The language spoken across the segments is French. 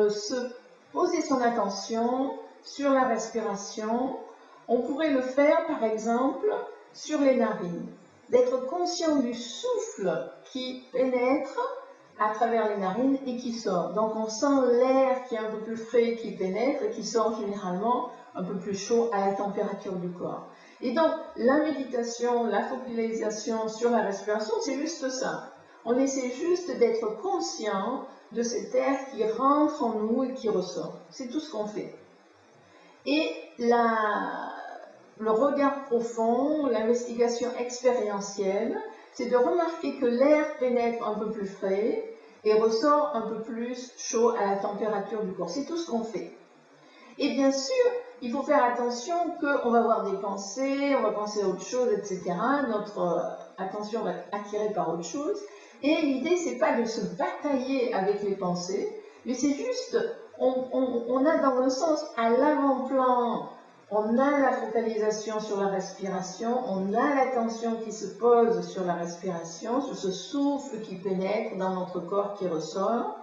se poser son attention sur la respiration. On pourrait le faire, par exemple, sur les narines. D'être conscient du souffle qui pénètre à travers les narines et qui sort. Donc on sent l'air qui est un peu plus frais qui pénètre et qui sort généralement un peu plus chaud à la température du corps. Et donc la méditation, la focalisation sur la respiration, c'est juste ça. On essaie juste d'être conscient de cet air qui rentre en nous et qui ressort. C'est tout ce qu'on fait. Et le regard profond, l'investigation expérientielle, c'est de remarquer que l'air pénètre un peu plus frais et ressort un peu plus chaud à la température du corps. C'est tout ce qu'on fait. Et bien sûr, il faut faire attention qu'on va avoir des pensées, on va penser à autre chose, etc. Notre attention va être attirée par autre chose. Et l'idée, c'est pas de se batailler avec les pensées, mais c'est juste, on a dans le sens, à l'avant-plan, on a la focalisation sur la respiration, on a l'attention qui se pose sur la respiration, sur ce souffle qui pénètre dans notre corps qui ressort.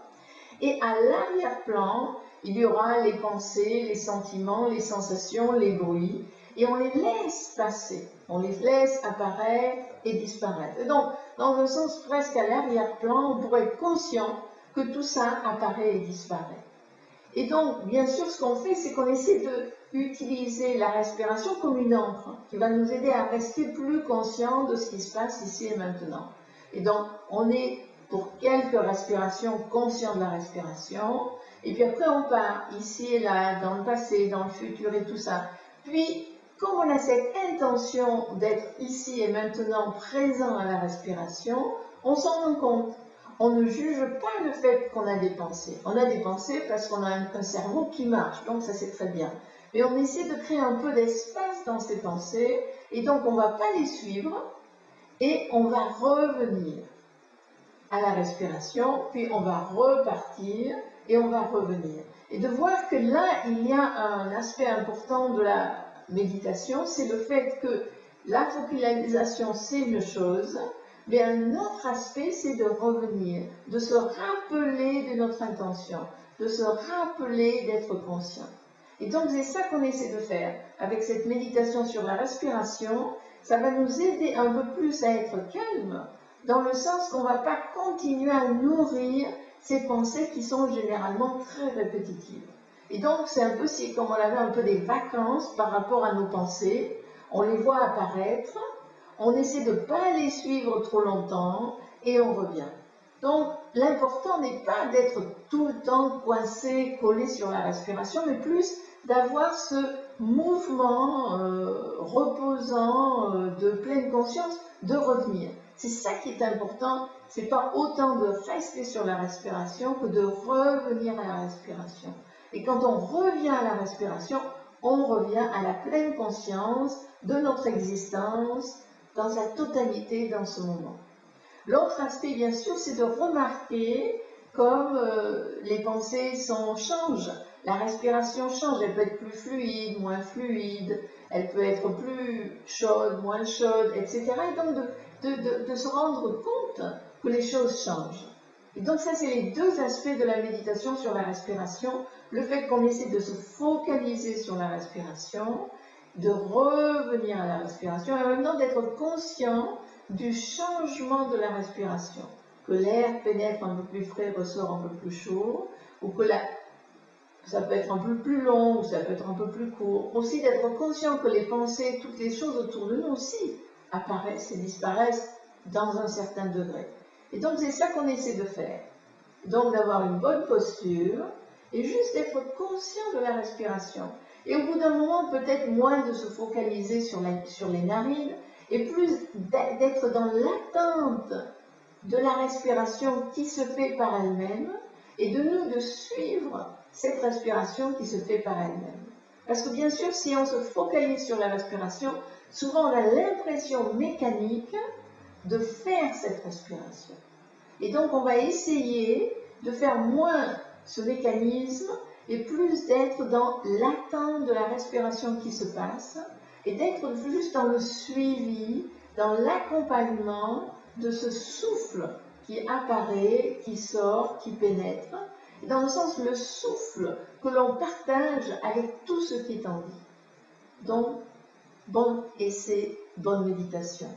Et à l'arrière-plan, il y aura les pensées, les sentiments, les sensations, les bruits, et on les laisse passer, on les laisse apparaître et disparaître. Et donc, dans un sens presque à l'arrière-plan, on pourrait être conscient que tout ça apparaît et disparaît. Et donc, bien sûr, ce qu'on fait, c'est qu'on essaie d'utiliser la respiration comme une encre qui va nous aider à rester plus conscients de ce qui se passe ici et maintenant. Et donc, on est pour quelques respirations conscients de la respiration, et puis après on part ici et là, dans le passé, dans le futur et tout ça. Puis, comme on a cette intention d'être ici et maintenant présent à la respiration, on s'en rend compte. On ne juge pas le fait qu'on a des pensées. On a des pensées parce qu'on a un cerveau qui marche, donc ça c'est très bien. Mais on essaie de créer un peu d'espace dans ces pensées, et donc on ne va pas les suivre, et on va revenir à la respiration, puis on va repartir, et on va revenir. Et de voir que là, il y a un aspect important de la méditation, c'est le fait que la focalisation, c'est une chose, mais un autre aspect, c'est de revenir, de se rappeler de notre intention, de se rappeler d'être conscient. Et donc, c'est ça qu'on essaie de faire. Avec cette méditation sur la respiration, ça va nous aider un peu plus à être calme, dans le sens qu'on ne va pas continuer à nourrir ces pensées qui sont généralement très répétitives. Et donc, c'est un peu comme on avait un peu des vacances par rapport à nos pensées. On les voit apparaître, on essaie de ne pas les suivre trop longtemps et on revient. Donc, l'important n'est pas d'être tout le temps coincé, collé sur la respiration, mais plus d'avoir ce mouvement reposant de pleine conscience, de revenir. C'est ça qui est important, c'est pas autant de rester sur la respiration que de revenir à la respiration. Et quand on revient à la respiration, on revient à la pleine conscience de notre existence dans sa totalité dans ce moment. L'autre aspect, bien sûr, c'est de remarquer comme les pensées changent. La respiration change, elle peut être plus fluide, moins fluide, elle peut être plus chaude, moins chaude, etc. Et donc de se rendre compte que les choses changent. Et donc ça, c'est les deux aspects de la méditation sur la respiration. Le fait qu'on essaie de se focaliser sur la respiration, de revenir à la respiration, et en même temps d'être conscient du changement de la respiration. Que l'air pénètre un peu plus frais, ressort un peu plus chaud, ou que ça peut être un peu plus long, ou ça peut être un peu plus court. Aussi d'être conscient que les pensées, toutes les choses autour de nous aussi apparaissent et disparaissent dans un certain degré. Et donc c'est ça qu'on essaie de faire. Donc d'avoir une bonne posture et juste d'être conscient de la respiration. Et au bout d'un moment, peut-être moins de se focaliser sur les narines et plus d'être dans l'attente de la respiration qui se fait par elle-même et de nous de suivre cette respiration qui se fait par elle-même. Parce que bien sûr, si on se focalise sur la respiration, souvent on a l'impression mécanique de faire cette respiration. Et donc on va essayer de faire moins ce mécanisme et plus d'être dans l'attente de la respiration qui se passe et d'être juste dans le suivi, dans l'accompagnement de ce souffle qui apparaît, qui sort, qui pénètre. dans le sens le souffle que l'on partage avec tout ce qui est en vie. Donc, bon essai, bonne méditation.